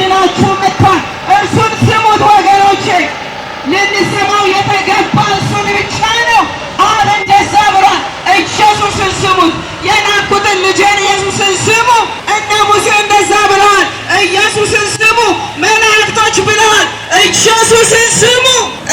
ሊያድናችሁ መጥቷል። እርሱን ስሙት ወገኖቼ። ልንሰማው የተገባ እሱን ብቻ ነው። አሁን እንደዛ ብሏል። ኢየሱስን ስሙት። የናኩትን ልጄን ኢየሱስን ስሙ። እነ ሙሴ እንደዛ ብለዋል። ኢየሱስን ስሙ። መላእክቶች ብለዋል። ኢየሱስን ስሙ።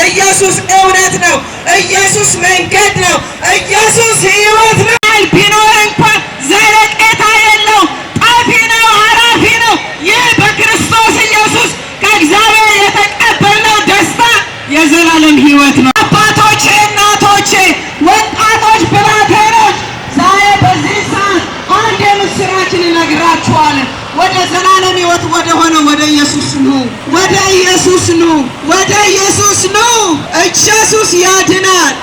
ኢየሱስ እውነት ነው። ኢየሱስ መንገድ ነው። ኢየሱስ ሕይወት ነው። ቢኖር እንኳን ዘለቄታ የለው፣ ጠፊ ነው፣ አራፊ ነው። ይህ በክርስቶስ ኢየሱስ ከእግዚአብሔር የተቀበልነው ደስታ የዘላለም ሕይወት ነው። አባቶቼ፣ እናቶቼ፣ ወጣቶች፣ ብላቴኖች ዛሬ በዚህ ሰዓት አንድ የምስራችን እነግራችኋለን። ወደ ዘላለም ሕይወት ወደ ሆነው ወደ ኢየሱስ ኑ። ወደ ኢየሱስ ኑ። ወደ ኢየሱስ ኑ። ኢየሱስ ያድናል።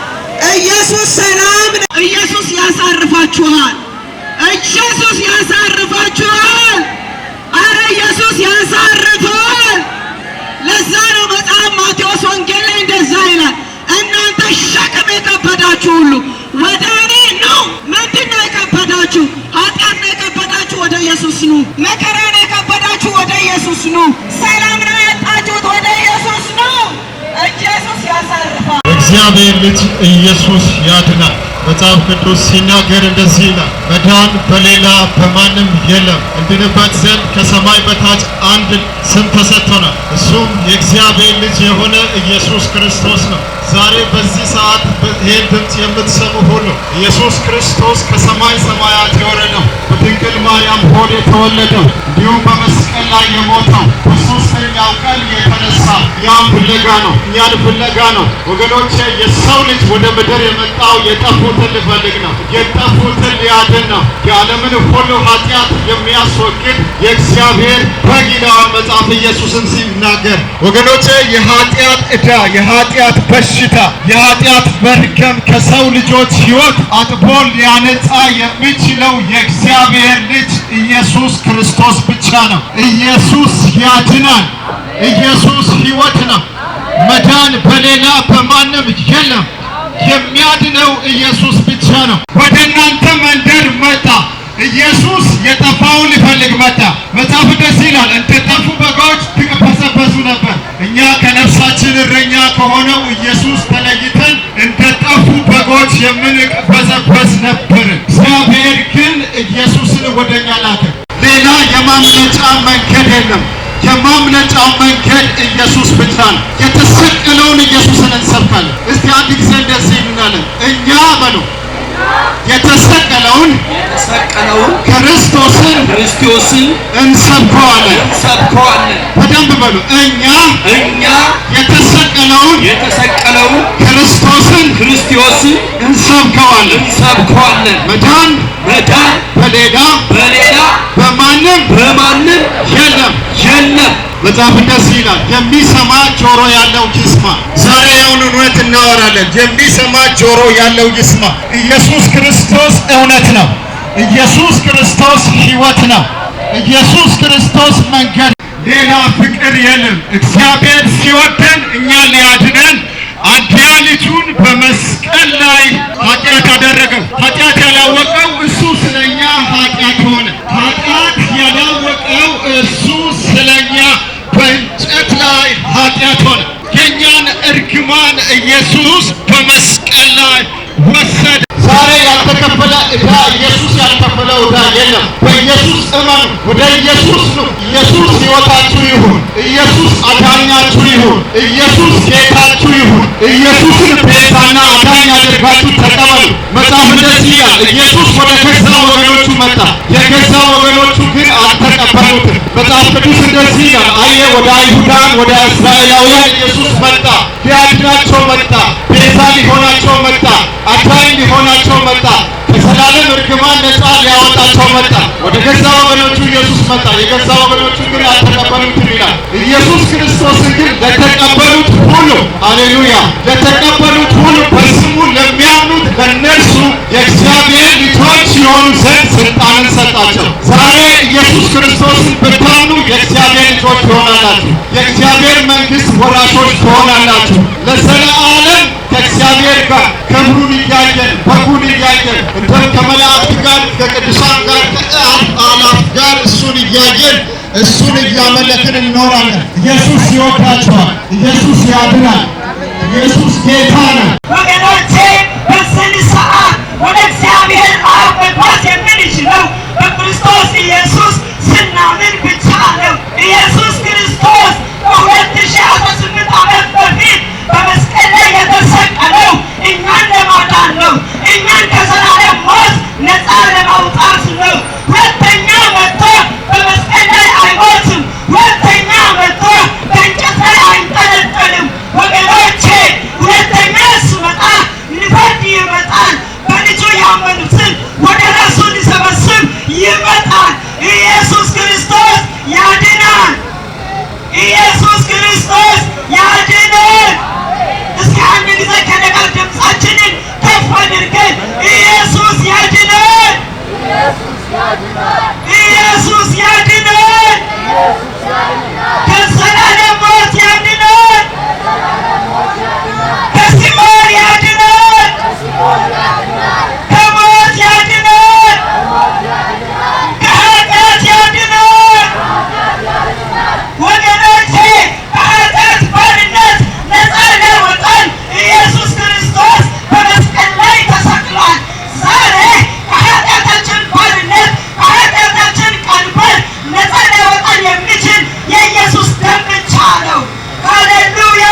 ኢየሱስ ሰላም ነው። ኢየሱስ ያሳርፋችኋል። ኢየሱስ ያሳርፋችኋል። አረ ኢየሱስ ያሳርፋል። ለዛ ነው መጽሐፍ ማቴዎስ ወንጌል ላይ እንደዛ ይላል፣ እናንተ ሸክም የከበዳችሁ ሁሉ ወደ እኔ ኑ። ምንድን ነው የከበዳችሁ? ኃጢአት ነው የከበዳችሁ? ወደ ኢየሱስ ኑ። መከራ ነው የከበዳችሁ? ወደ ኢየሱስ ኑ። ሰላም ነው ያጣችሁት? ወደ ኢየሱስ ኑ። ኢየሱስ ያሳርፋል። እግዚአብሔር ልጅ ኢየሱስ ያድናል። መጽሐፍ ቅዱስ ሲናገር እንደዚህ ይላል፣ መዳን በሌላ በማንም የለም፣ እንድንበት ዘንድ ከሰማይ በታች አንድ ስም ተሰጥቶናል፣ እሱም የእግዚአብሔር ልጅ የሆነ ኢየሱስ ክርስቶስ ነው። ዛሬ በዚህ ሰዓት ይህን ድምፅ የምትሰሙ ሁሉ ኢየሱስ ክርስቶስ ከሰማይ ሰማያት የወረደው በድንግል ማርያም ሆድ የተወለደው እንዲሁም በመስቀል ላይ የሞተው በሦስተኛው ቀን የተነሳ ያም ፍለጋ ነው፣ እኛን ፍለጋ ነው ወገኖቼ። የሰው ልጅ ወደ ምድር የመጣው የጠፉትን ሊፈልግ ነው፣ የጠፉትን ሊያድን ነው። የዓለምን ሁሉ ኃጢአት የሚያስወግድ የእግዚአብሔር በግ ይለዋል መጽሐፍ ኢየሱስን ሲናገር ወገኖቼ። የኃጢአት ዕዳ፣ የኃጢአት በሽታ፣ የኃጢአት መርገም ከሰው ልጆች ሕይወት አጥቦ ሊያነጻ የሚችለው የእግዚአብሔር ልጅ ኢየሱስ ክርስቶስ ብቻ ነው። ኢየሱስ ያድናል። ኢየሱስ ሕይወት ነው። መዳን በሌላ በማንም የለም። የሚያድነው ኢየሱስ ብቻ ነው። ወደ እናንተ መንደር መጣ። ኢየሱስ የጠፋውን ሊፈልግ መጣ። መጽሐፍ ደስ ይላል፣ እንደጠፉ በጎች ትቅበዘበዙ ነበር። እኛ ከነፍሳችን እረኛ ከሆነው ኢየሱስ ተለይተን እንደጠፉ በጎች የምንቅበዘበዝ ነበር። እግዚአብሔር ግን ኢየሱስን ወደኛ ላከ። ሌላ የማምለጫ መንገድ የለም። የማምለጫው መንገድ ኢየሱስ ብቻ ነው። የተሰቀለውን ኢየሱስን እንሰብካለን። እስቲ አንድ ጊዜ እንደዚህ እንላለን፣ እኛ በሉ የተሰቀለውን ክርስቶስን እንሰብከዋለን። በደንብ በሉ፣ እኛ የተሰቀለውን ክርስቶስን እንሰብከዋለን። መዳን በሌላ በማንም የለም። መጽሐፍ እንደዚህ ይላል፣ የሚሰማ ጆሮ ያለው ይስማ። ዛሬ ያውን እውነት እናወራለን። የሚሰማ ጆሮ ያለው ይስማ። ኢየሱስ ክርስቶስ እውነት ነው። ኢየሱስ ክርስቶስ ሕይወት ነው። ኢየሱስ ክርስቶስ መንገድ፣ ሌላ ፍቅር የለም። እግዚአብሔር ሲወደን እኛን ሊያድነን አንድያ ልጁን በመስቀል ላይ ኃጢአት አደረገው። ኃጢአት ያላወቀው እሱ ስለኛ ኃጢአት ሆነ። ኃጢአት ያላወቀው እሱ ስለኛ በእንጨት ላይ ኃጢአት ሆነ። የእኛን እርግማን ኢየሱስ በመስቀል ላይ ወሰደ። ዛሬ ያልተከፈለ ዕዳ፣ ኢየሱስ ያልከፈለው ዕዳ የለም። በኢየሱስ እመኑ። ወደ ኢየሱስ ነው። ኢየሱስ ሕይወታችሁ ይሁን። ኢየሱስ አዳኛችሁ ይሁን። ኢየሱስ ጌታችሁ ይሁን። ኢየሱስን ቤዛና አዳኝ አድርጋችሁ ተቀበሉ። መጽሐፍ እንደዚህ ይላል፣ ኢየሱስ ወደ ገዛ ወገኖቹ መጣ፣ የገዛ ወገኖቹ ግን አልተቀበሉትም። መጽሐፍ ቅዱስ እንደዚህ ይላል፣ አየህ፣ ወደ አይሁዳን ወደ እስራኤላውያን ኢየሱስ መጣ፣ ሊያድናቸው መጣ፣ ቤዛ ሊሆናቸው መጣ፣ አዳኝ ሊሆናቸው መጣ፣ ከዘላለም እርግማን ነፃ ሊያወጣቸው መጣ። ወደ ገዛ ወገኖቹ ኢየሱስ መጣ፣ የገዛ ወገኖቹ ግን አልተቀበሉትም ይላል። ኢየሱስ ክርስቶስን ግን ለተቀበሉት ሁሉ፣ ሃሌሉያ፣ ለተቀበሉት ሁሉ በስሙ ለሚያምኑት ለነርሱ የእግዚአብሔር ልጆች የሆኑ ዘንድ ስልጣንን ሰጣቸው። ዛሬ ኢየሱስ ክርስቶስን ብታምኑ የእግዚአብሔር ልጆች ትሆናላችሁ። የእግዚአብሔር መንግሥት ወራሾች ትሆናላችሁ። ለዘለዓለም ከእግዚአብሔር ጋር ክብሩን እያየን በጉን እያየን እንደም ከመላእክት ጋር ከቅዱሳን ጋር ከአእላፍ ጋር እሱን እያየን እሱን እያመለክን እንኖራለን። ኢየሱስ ይወዳቸዋል። ኢየሱስ ያድናል። ኢየሱስ ጌታ ነው። ወገኖቼ በዚህ ሰዓት ወደ እግዚአብሔር አብ መግባት የምንችለው በክርስቶስ ኢየሱስ ስናምን ብቻ ነው። ኢየሱስ ክርስቶስ ከ2018 ዓመት በፊት በመስቀል ላይ የተሰቀለው እኛን ለማዳን ነው። እኛን ከዘላለም ሞት ነፃ ለማውጣት ነው። ሁለተኛ መጥቶ በመስቀል ላይ አይሞትም። ሁለተኛ መጥቶ በእንጨት ላይ አይንጠለጠልም። ወገኖቼ ሁለተኛ ሲመጣ ሊፈርድ ይመጣል። በልጁ ያመኑትን ወደ ራሱ ሊሰበስብ ይመጣል። ኢየሱስ ክርስቶስ ያድናል። ኢየሱስ ክርስቶስ ያድናል። እስኪ አንድ ጊዜ ከእኔ ጋር ድምፃችንን ከፍ አድርገን ኢየሱስ ያድናል። ኢየሱስ ያድናል። ከዘላለም ሞት ያድናል። ከሲኦል ያድናል። ከሞት ያድናል። ከኃጢአት ያድናል። ወገኖቼ ከኃጢአት ባርነት ነፃ ሊያወጣን ኢየሱስ ክርስቶስ በመስቀል ላይ ተሰቅሏል። ዛሬ ከኃጢአታችን ባርነት ከኃጢአታችን ቀንበር ነፃ ሊያወጣን የሚችል የኢየሱስ ደም ብቻ ነው። ሃሌሉያ!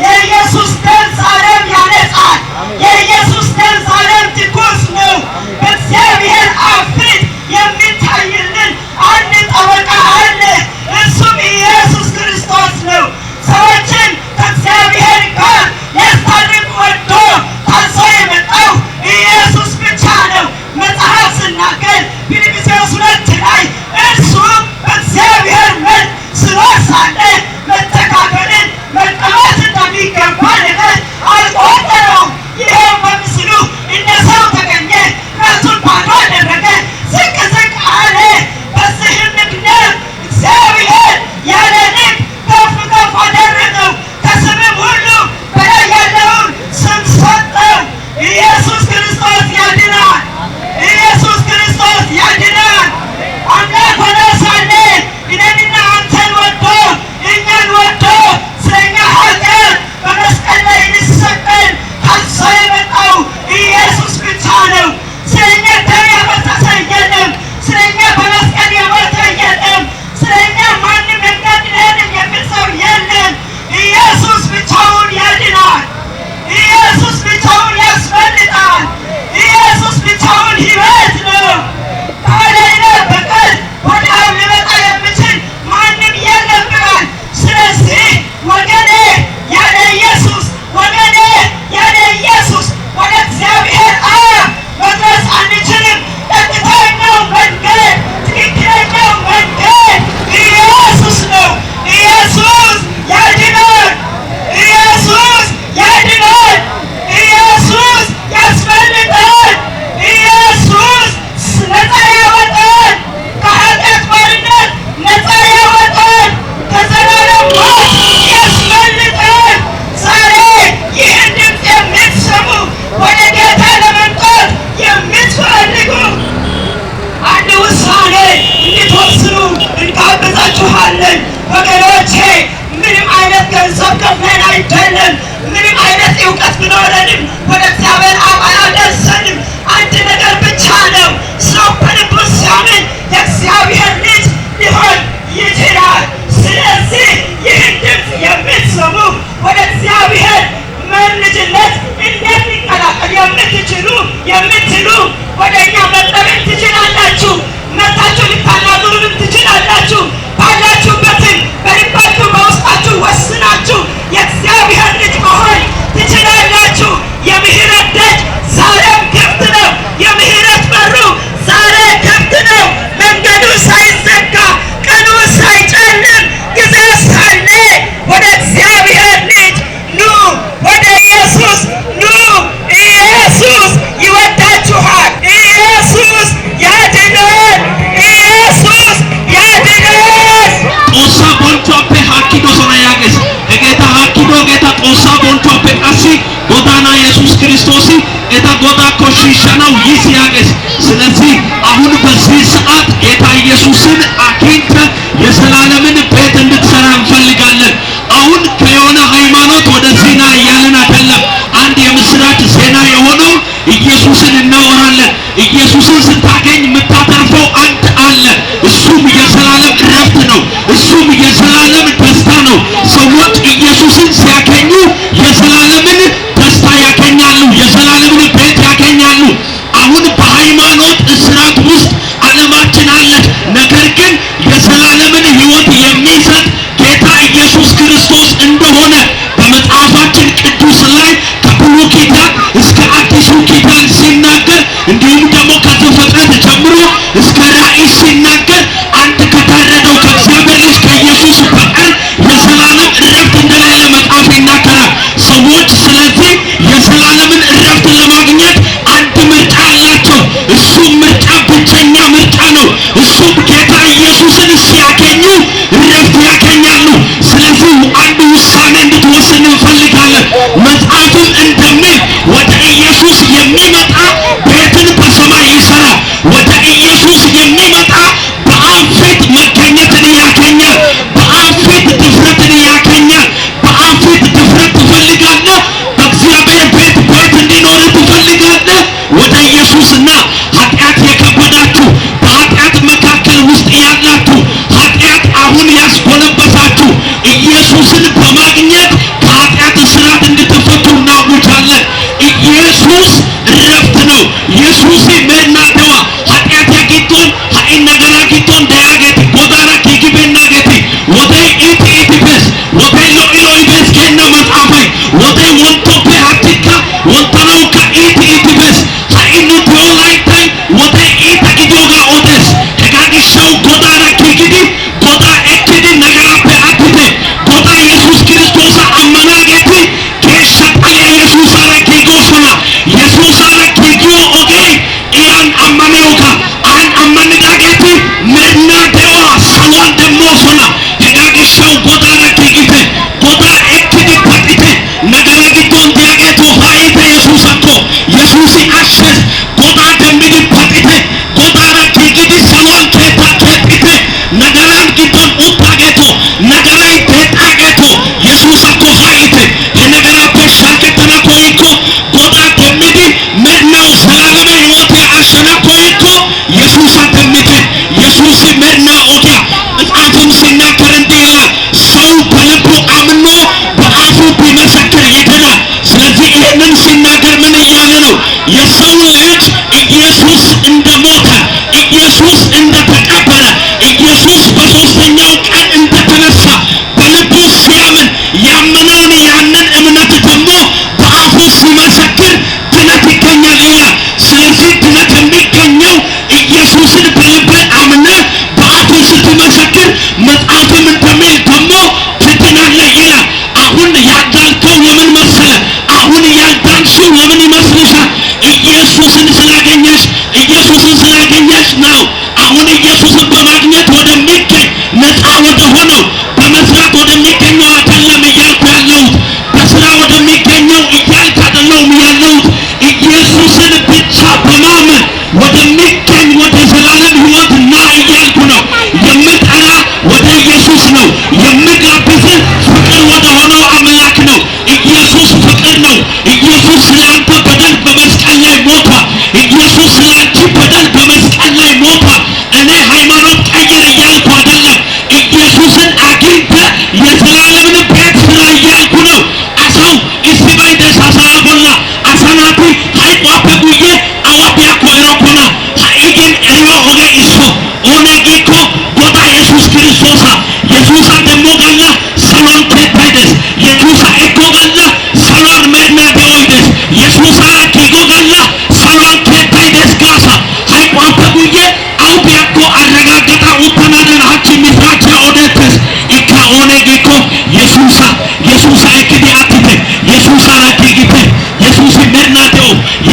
የኢየሱስ ደም ዛሬም ያነጻል። የኢየሱስ ደም ዛሬም ትኩስ ነው። በእግዚአብሔር አብ ፊት የሚታይልን አንድ ጠበቃ አለ። እሱም ኢየሱስ ክርስቶስ ነው። ሰዎችን ከእግዚአብሔር ጋር ሊያስታርቅ ወዶ ታዞ የመጣው ኢየሱስ ብቻ ነው። መጽሐፍ ሲናገር ፊልጵስዩስ 2 ላይ እርሱ በእግዚአብሔር መልክ ስሎ ሳለ መተካከልን መቀማት እንደሚገባ ነገር አልቆጠረውም። ይኸው በምስሉ እንደ ሰው ተገኘ፣ ራሱን ባዶ አደረገ፣ ዝቅ ዝቅ አለ። በዚህም ምክንያት እግዚአብሔር ያለ ልክ ከፍ ከፍ አደረገው፣ ከስምም ሁሉ በላይ ያለውን ስም ሰጠው። ኢየሱስ ክርስቶስ ያድናል። ኢየሱስ ክርስቶስ ያድናል። አምላክ ሆኖ ሳለ እኔንና አንተን ወዶ እኛን ወዶ ስለኛ ኃጢአት በመስቀል ላይ ሊሰቀል ታዞ የመጣው ኢየሱስ ብቻ ነው። ስለኛ ደም ያፈሰሰ የለም። ስለኛ በመስቀል የሞተ የለም። ስለኛ ማንም የሚያድነን የሚል ሰው የለም። ኢየሱስ ብቻውን ያድናል። ኢየሱስ ብቻውን ያስፈልጣል። ኢየሱስ ብቻውን ሕይወት ነው። ከእኔ በቀር ወደ አብ ሊመጣ የሚችል ማንም የለም ብሏል። ስለዚህ ወገኔ ያለ ኢየሱስ ወገኔ ያለ ኢየሱስ ወደ እግዚአብሔር አብ መድረስ አንችልም። ቀጥተኛው መንገድ ትክክለኛው መንገድ ኢየሱስ ነው። ኢየሱስ ያድናል። ኢየሱስ ያድናል። ኢየሱስ ያስፈልጋል። ኢየሱስ ነፃ ያወጣል። ከኃጢአት ባርነት ነፃ ያወጣል። ከዘላለም ሞት ያስፈልጋል። ዛሬ ይህን ድምፅ የምትሰሙ ወደ ጌታ ለመምጣት የምትፈልጉ አንድ ውሳኔ እንድትወስኑ እንጋብዛችኋለን። ወገኖቼ ምንም አይነት ገንዘብ ከፍለን አይደለም፣ ምንም አይነት እውቀት ቢኖረንም ወደ እግዚአብሔር አብ አያደርሰንም። አንድ ነገር ብቻ ነው። ሰው በልቡ ሲያምን የእግዚአብሔር ልጅ ሊሆን ይችላል። ስለዚህ ይህን ድምፅ የምትሰሙ ወደ እግዚአብሔር ልጅነት እንዴት ሊቀላቀል የምትችሉ ወደ እኛ መጠበቅ ትችላላችሁ። መታችሁ ልታናግሩንም ትችላላችሁ። ባላችሁበትን በልባችሁ በውስጣችሁ ወስናችሁ የእግዚአብሔር ልጅ መሆን ትችላላችሁ። የምህረት ደጅ ዛሬም ክፍት ነው። የምህረት በሩ ዛሬ ክፍት ነው። መንገዱ ሳይዘጋ ቀኑ ሳይጨልም ጊዜ ሳለ ወደ እግዚአብሔር ልጅ ኑ፣ ወደ ኢየሱስ ኑ። ኢየሱስ ይወዳችኋል። ኢየሱስ ያድናል። ኢየሱስ ያድናል። ጦሳ ቦንቾፔ ሀኪዶ ሶና ያገስ እጌታ ሀኪዶ ጌታ ጦሳ ቦንቾፔ ቀሲ ጎዳና ኢየሱስ ክርስቶስ እታ ጎዳ ኮሽሻናው ይስ ያገስ። ስለዚህ አሁን በዚህ ሰዓት ጌታ ኢየሱስን አግኝተ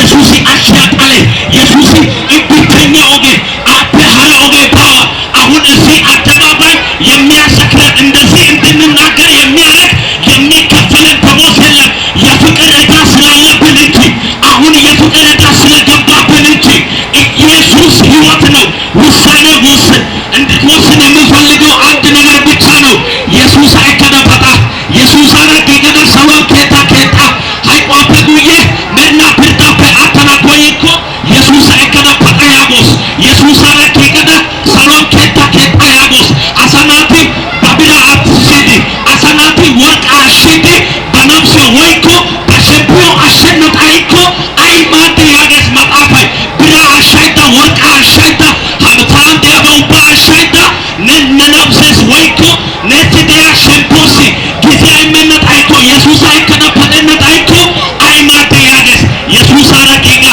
ኢየሱስ አሻቃለ ኢየሱስ ኢብተኛ ኦጌ አፕ ሃላ ኦጌ ባዋ አሁን እዚህ አደባባይ የሚያሰክረን እንደዚህ እንድንናገር የሚያደርግ የሚከፈለን ደሞዝ የለም። የፍቅር ዕዳ ስላለብን እንጂ አሁን የፍቅር ዕዳ ስለገባብን እንጂ ኢየሱስ ሕይወት ነው። ውሳኔ ወስን። እንድትወስን የምፈልገው አንድ ነገር ብቻ ነው። ኢየሱስ አይከዳፈታ ኢየሱስ አረግ ገደ ሰላም ኬታ ኬታ ሃይቋ ጉዬ መና ብርዳፈ አተና ኮይኮ ኢየሱስ አይከዳፈታ ያጎስ ኢየሱስ አረግ ገደ ሰላም ኬታ ኬታ ያጎስ አሰናቲ ባቢላ አትሲዲ አሰናቲ ወርቅ አሽዲ በነፍስ ወይኮ በሸብዮ አሸነጣይኮ አይ ማዲ ያገስ ማጣፋይ ብራ አሻይታ ወርቅ አሻይታ ሀብታም ዲያባው ባሻይታ ነነፍስስ ወይኮ ነትዲያ ሸምፖሲ ጊዜ አይመነጥ አይኮ ኢየሱስ አይከዳፈደነት አይኮ አይ ማዲ ያገስ ኢየሱስ አረቂጋ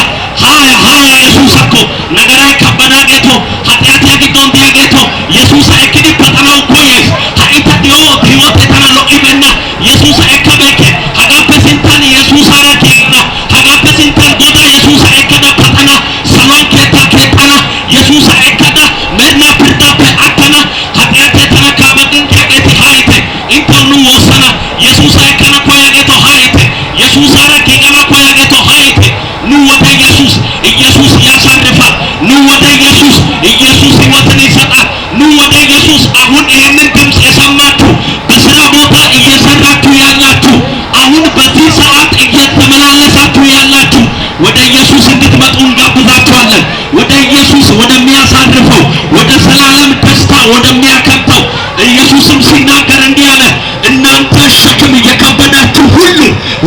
ሃያ ኢየሱስ አኮ ነገራይ ከበዳ ጌቶ ኃጢአት ያግዶን ዲያጌቶ ኢየሱስ አይክዲ በጠናው ኮይስ ሃይታ ዲዮ ህይወት የተናሎ ኢበና ኢየሱስ አይከበከ ሀጋፈ ሲንታን ኢየሱስ አረቂጋ ሀጋፈ ሲንታን ጎዳ ኢየሱስ አይከዳ ፈተና ሰሎን ኬታ ኬታና ኢየሱስ አይከዳ መና ፍርዳፈ አተና ኃጢአት የተነካበድን ዲያጌቲ ሃይተ ኢንተኑ ወሰና ኢየሱስ አይከና ኮያጌቶ ሃይተ ኢየሱስ አረቂጋ ኮያጌቶ ሃይተ ኑ ወደ ኢየሱስ ኢየሱስ ያሳርፋል። ኑ ወደ ኢየሱስ ኢየሱስ ሕይወትን ይሰጣል። ኑ ወደ ኢየሱስ አሁን ይህንን ድምፅ የሰማችሁ በስራ ቦታ እየሰራችሁ ያላችሁ አሁን በዚህ ሰዓት እየተመላለሳችሁ ያላችሁ ወደ ኢየሱስ እንድትመጡ እንጋብዛችኋለን። ወደ ኢየሱስ ወደሚያሳርፈው ወደ ዘላለም ደስታ ወደሚያከብተው ኢየሱስም ሲናገር እንዲህ አለ፣ እናንተ ሸክም እየከበዳችሁ ሁሉ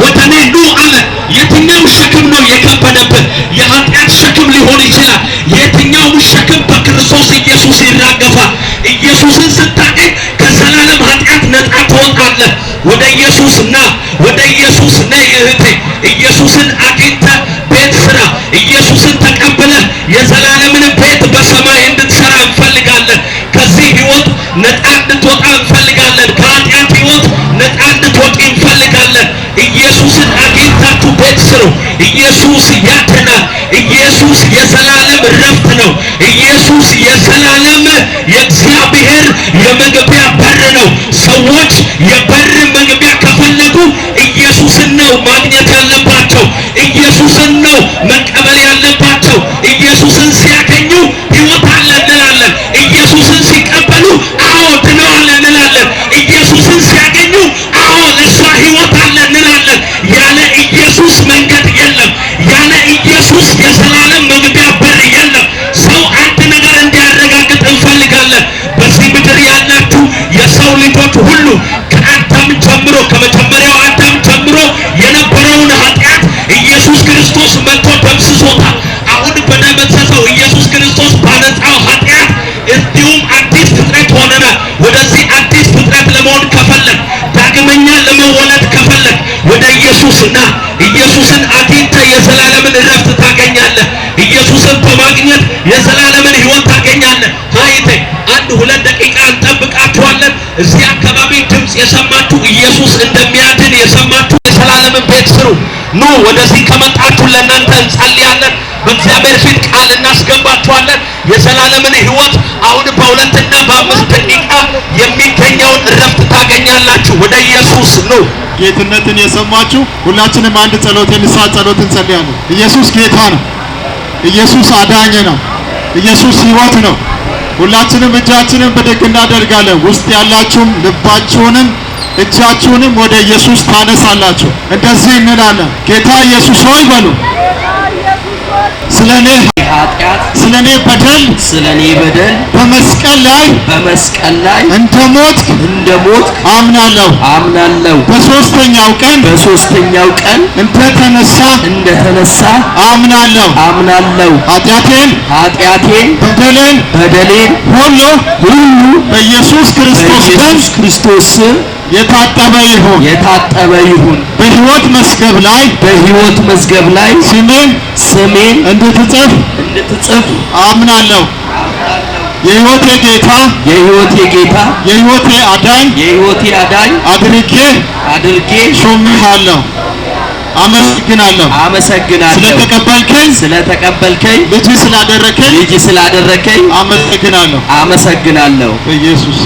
ወደ እኔ ኑ አለ። የትኛው ሸክም ነው የከበደብን? የኃጢአት ሸክም ሊሆን ይችላል። የትኛው ሸክም በክርስቶስ ኢየሱስ ይራገፋል። ኢየሱስን ስታገኝ ከዘላለም ኃጢአት ነፃ ትወጣለህ። ወደ ኢየሱስ ና፣ ወደ ኢየሱስ ነይ እህቴ። ኢየሱስን አግኝተህ ቤት ስራ። ኢየሱስን ተቀብለህ የዘላለምን ቤት በሰማይ እንድትሰራ እንፈልጋለን። ከዚህ ህይወት ነፃ እንድትወጣ እንፈልጋለን። ከኃጢአት ህይወት ነፃ እንድትወጪ እንፈልጋለን። ኢየሱስን አግኝታችሁ ቤት ስሩ። ኢየሱስ ያድናል። ኢየሱስ የዘላለም ረፍት ነው። ኢየሱስ የዘላለም የእግዚአብሔር የመግቢያ በር ነው። ሰዎች የበር መግቢያ ከፈለጉ ኢየሱስን ነው ማግኘት ያለባቸው። ኢየሱስን ነው መቀበል ያለባቸው። ኢየሱስን ሲያገኙ ህይወት አለ እንላለን። ኢየሱስን ሲቀበሉ አዎ ድነዋል እንላለን። ኢየሱስን ሲያገኙ አዎ ለእሷ ህይወት አለ እንላለን። ያለ ኢየሱስ መንገድ የለም። ያለ ኢየሱስ የዘላለም መግቢያ በር የለም። ሰው አንድ ነገር እንዲያረጋግጥ እንፈልጋለን። በዚህ ምድር ያላችሁ የሰው ልጆች ሁሉ ከአዳም ጀምሮ ከመጀመሪያው አዳም ጀምሮ የነበረውን ኃጢአት ኢየሱስ ክርስቶስ መጥቶ ደምስሶታል። አሁን በደመሰሰው ኢየሱስ ክርስቶስ ባነጻው ኃጢአት እንዲሁም አዲስ ፍጥረት ሆነናል። ወደዚህ አዲስ ፍጥረት ለመሆን ከፈለግ ዳግመኛ ለመወለድ ከፈለግ ወደ ኢየሱስ ና። ኢየሱስን አግኝተህ የዘላለምን ረፍት ታገኛለህ። ኢየሱስን በማግኘት የዘላለምን ህይወት ታገኛለህ። ሃይቴ አንድ 2 ደቂቃ እንጠብቃችኋለን። እዚህ አካባቢ ድምፅ የሰማችሁ ኢየሱስ እንደሚያድን የሰማችሁ የዘላለምን ቤት ስሩ። ኑ ወደዚህ ከመጣችሁ ለእናንተ እንጸልያለን። በእግዚአብሔር ፊት ቃል እናስገባችኋለን። የዘላለምን ህይወት አሁን በ2 እና በ5 ደቂቃ የሚገኘውን ረፍት ታገኛላችሁ። ወደ ኢየሱስ ኑ። ጌትነትን የሰማችሁ ሁላችንም አንድ ጸሎት የንስሐ ጸሎት እንጸልያለን። ኢየሱስ ጌታ ነው። ኢየሱስ አዳኝ ነው። ኢየሱስ ህይወት ነው። ሁላችንም እጃችንን ብድግ እናደርጋለን። ውስጥ ያላችሁም ልባችሁንም እጃችሁንም ወደ ኢየሱስ ታነሳላችሁ። እንደዚህ እንላለን። ጌታ ኢየሱስ ሆይ በሉ። ስለኔ ኃጢአት፣ ስለኔ በደል በመስቀል ላይ እንደሞት አምናለሁ። በሶስተኛው ቀን እንደተነሳ አምናለሁ። ኃጢአቴን በደሌን ሁሉ በኢየሱስ ክርስቶስ ስም የታጠበ ይሁን። በሕይወት መዝገብ ላይ ስሜን እንድትጽፍ አምናለሁ። የሕይወቴ ጌታ የሕይወቴ አዳኝ አድርጌ ሾሜሃለሁ። አመሰግናለሁ ስለተቀበልከኝ ልጅ ስላደረከኝ አመሰግናለሁ በኢየሱስ